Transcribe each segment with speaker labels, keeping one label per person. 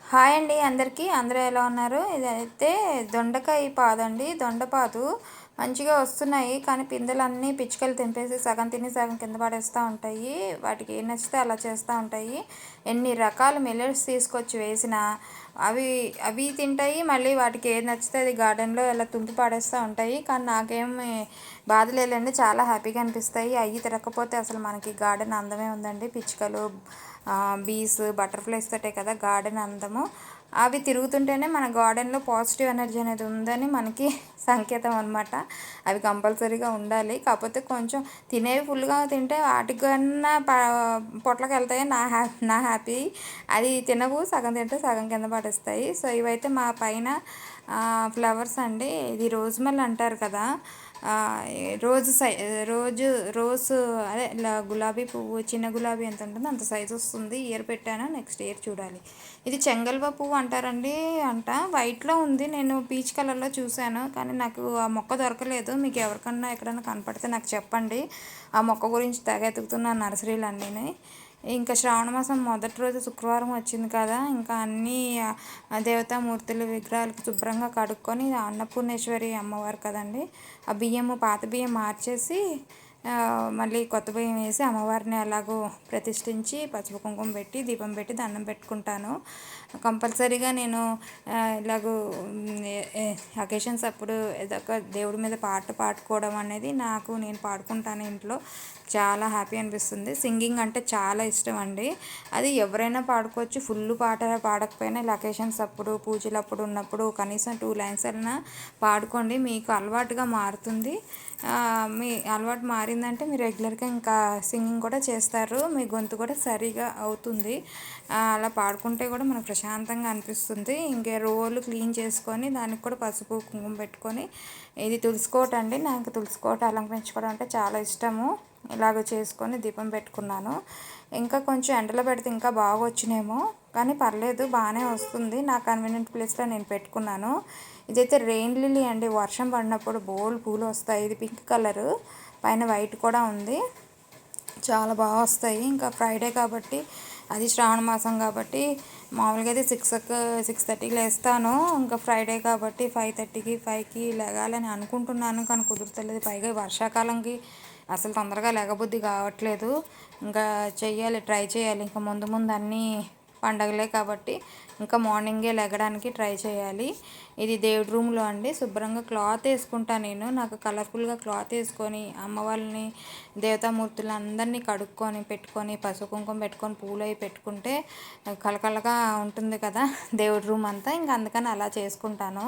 Speaker 1: Hi అండి అందరికీ. అందరూ ఎలా ఉన్నారు? ఇదైతే దొండకాయ పాదండి. దొండపాదు మంచిగా వస్తున్నాయి, కానీ పిందెలన్నీ పిచ్చుకలు తెంపేసి సగం తిని సగం కింద పడేస్తూ ఉంటాయి. వాటికి ఏం నచ్చితే అలా చేస్తూ ఉంటాయి. ఎన్ని రకాల మిల్లెట్స్ తీసుకొచ్చి వేసినా అవి అవి తింటాయి. మళ్ళీ వాటికి ఏది నచ్చితే అది గార్డెన్లో ఇలా తుంపి పాడేస్తూ ఉంటాయి. కానీ నాకేమి బాధ లేదండి, చాలా హ్యాపీగా అనిపిస్తాయి. అవి తిరగకపోతే అసలు మనకి గార్డెన్ అందమే ఉందండి. పిచ్చుకలు, బీస్, బటర్ఫ్లైస్ తోటే కదా గార్డెన్ అందము. అవి తిరుగుతుంటేనే మన గార్డెన్లో పాజిటివ్ ఎనర్జీ అనేది ఉందని మనకి సంకేతం అనమాట. అవి కంపల్సరీగా ఉండాలి. కాకపోతే కొంచెం తినేవి ఫుల్గా తింటే వాటికన్నా పొట్లకి వెళ్తాయి. నా హ్యాపీ. అది తినవు, సగం తింటే సగం కింద పడేస్తాయి. సో ఇవైతే మా పైన ఫ్లవర్స్ అండి. ఇది రోజ్మల్ అంటారు కదా, రోజు అదే ఇలా గులాబీ పువ్వు, చిన్న గులాబీ ఎంత ఉంటుందో అంత సైజు వస్తుంది. ఇయర్ పెట్టాను, నెక్స్ట్ ఇయర్ చూడాలి. ఇది చెంగల్వ పువ్వు అంటారండి వైట్లో ఉంది. నేను పీచ్ కలర్లో చూశాను, కానీ నాకు ఆ మొక్క దొరకలేదు. మీకు ఎవరికన్నా ఎక్కడన్నా కనపడితే నాకు చెప్పండి. ఆ మొక్క గురించి తెగ ఎతుకుతున్నాను నర్సరీలు అన్నీ. ఇంకా శ్రావణ మాసం మొదటి రోజు శుక్రవారం వచ్చింది కదా, ఇంకా అన్నీ దేవతామూర్తులు విగ్రహాలకు శుభ్రంగా కడుక్కొని, అన్నపూర్ణేశ్వరి అమ్మవారు కదండి, ఆ బియ్యము పాత బియ్యం మార్చేసి మళ్ళీ కొత్త బియ్యం వేసి అమ్మవారిని అలాగూ ప్రతిష్ఠించి పసుపు కుంకుమ పెట్టి దీపం పెట్టి దండం పెట్టుకుంటాను. కంపల్సరీగా నేను ఇలాగూ అకేషన్స్ అప్పుడు ఏదొక దేవుడి మీద పాట పాడుకోవడం అనేది నేను పాడుకుంటాను ఇంట్లో. చాలా హ్యాపీ అనిపిస్తుంది. సింగింగ్ అంటే చాలా ఇష్టం అండి. అది ఎవరైనా పాడుకోవచ్చు. ఫుల్ పాట పాడకపోయినా ఇలా అకేషన్స్ అప్పుడు, పూజలు అప్పుడు ఉన్నప్పుడు కనీసం 2 లైన్స్ అయినా పాడుకోండి. మీకు అలవాటుగా మారుతుంది. మీ అలవాటు మారిందంటే మీరు రెగ్యులర్గా ఇంకా సింగింగ్ కూడా చేస్తారు. మీ గొంతు కూడా సరిగా అవుతుంది. అలా పాడుకుంటే కూడా మనకు ప్రశాంతంగా అనిపిస్తుంది. ఇంకా రోలు క్లీన్ చేసుకొని దానికి కూడా పసుపు కుంకుమ పెట్టుకొని, ఇది తులసికోట అండి. నాకు తులసికోట అలంకరించుకోవడం అంటే చాలా ఇష్టము. ఇలాగ చేసుకొని దీపం పెట్టుకున్నాను. ఇంకా కొంచెం ఎండలో పెడితే ఇంకా బాగా వచ్చినేమో, కానీ పర్లేదు, బాగానే వస్తుంది. నా కన్వీనియంట్ ప్లేస్లో నేను పెట్టుకున్నాను. ఇదైతే రెయిన్ లిల్లీ అండి. వర్షం పడినప్పుడు బోల్డ్ పూలు వస్తాయి. ఇది పింక్ కలరు, పైన వైట్ కూడా ఉంది. చాలా బాగా వస్తాయి. ఇంకా ఫ్రైడే కాబట్టి, అది శ్రావణ మాసం కాబట్టి మామూలుగా అయితే 6:30కి లేస్తాను. ఇంకా ఫ్రైడే కాబట్టి 5:30కి లేగాలని అనుకుంటున్నాను, కానీ కుదురుతలేదు. పైగా వర్షాకాలంకి అసలు తొందరగా లేగబుద్ధి కావట్లేదు. ఇంకా ట్రై చేయాలి. ఇంకా ముందు అన్నీ పండగలే కాబట్టి ఇంకా మార్నింగే లెగడానికి ట్రై చేయాలి. ఇది దేవుడి రూమ్లో అండి. శుభ్రంగా క్లాత్ వేసుకుంటా నేను. నాకు కలర్ఫుల్గా క్లాత్ వేసుకొని అమ్మవారిని, దేవతామూర్తులు అందరినీ కడుక్కొని పెట్టుకొని పసుపు కుంకుమ పెట్టుకొని పూలు అవి పెట్టుకుంటే కలకలగా ఉంటుంది కదా దేవుడి రూమ్ అంతా. ఇంకా అందుకని అలా చేసుకుంటాను.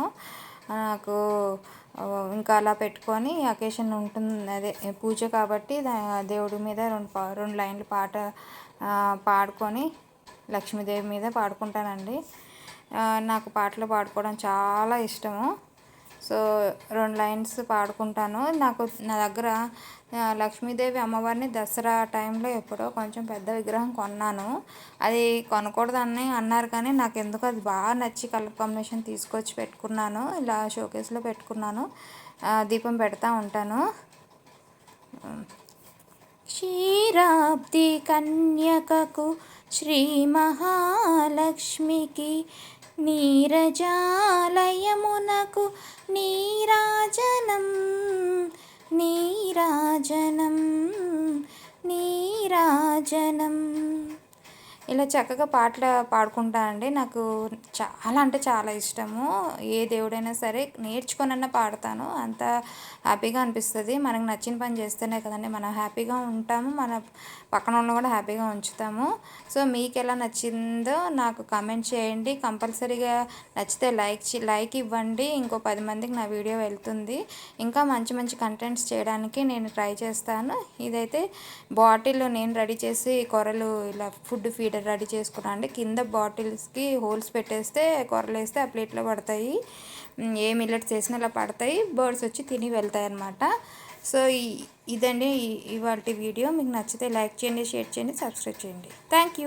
Speaker 1: నాకు ఇంకా అలా పెట్టుకొని అకేషన్ ఉంటుంది, అదే పూజ కాబట్టి దేవుడి మీద 2 లైన్లు పాట పాడుకొని లక్ష్మీదేవి మీద పాడుకుంటానండి. నాకు పాటలు పాడుకోవడం చాలా ఇష్టము. సో 2 లైన్స్ పాడుకుంటాను. నా దగ్గర లక్ష్మీదేవి అమ్మవారిని దసరా టైంలో ఎప్పుడో కొంచెం పెద్ద విగ్రహం కొన్నాను. అది కొనకూడదని అన్నారు, కానీ నాకు ఎందుకు అది బాగా నచ్చి కలర్ కాంబినేషన్ తీసుకొచ్చి పెట్టుకున్నాను. ఇలా షోకేస్లో పెట్టుకున్నాను. దీపం పెడతా ఉంటాను. క్షీరాబ్ది కన్యకకు శ్రీ మహాలక్ష్మికి నీరజాలయమునకు నీరాజనం నీరాజనం నీరాజనం. ఇలా చక్కగా పాటలు పాడుకుంటానండి. నాకు చాలా అంటే చాలా ఇష్టము. ఏ దేవుడైనా సరే నేర్చుకొనన్నా పాడతాను. అంత హ్యాపీగా అనిపిస్తుంది. మనకు నచ్చిన పని చేస్తేనే కదండి మనం హ్యాపీగా ఉంటాము, మన పక్కన వాళ్ళని కూడా హ్యాపీగా ఉంచుతాము. సో మీకు ఎలా నచ్చిందో నాకు కామెంట్ చేయండి. కంపల్సరీగా నచ్చితే లైక్ ఇవ్వండి. ఇంకో 10 మందికి నా వీడియో వెళ్తుంది. ఇంకా మంచి మంచి కంటెంట్స్ చేయడానికి నేను ట్రై చేస్తాను. ఇదైతే బాటిల్ నేను రెడీ చేసి కొరలు ఇలా ఫుడ్ ఫీడర్ రెడీ చేసుకున్నాను అండి. కింద బాటిల్స్కి హోల్స్ పెట్టేస్తే కొరలు వేస్తే ఆ ప్లేట్లో పడతాయి. ఏ మిల్లెట్స్ వేసినా ఇలా పడతాయి. బర్డ్స్ వచ్చి తిని వెళ్తాయి అన్నమాట. సో ఇదండి ఇవాళ వీడియో. మీకు నచ్చితే లైక్ చేయండి, షేర్ చేయండి, సబ్స్క్రైబ్ చేయండి. Thank you.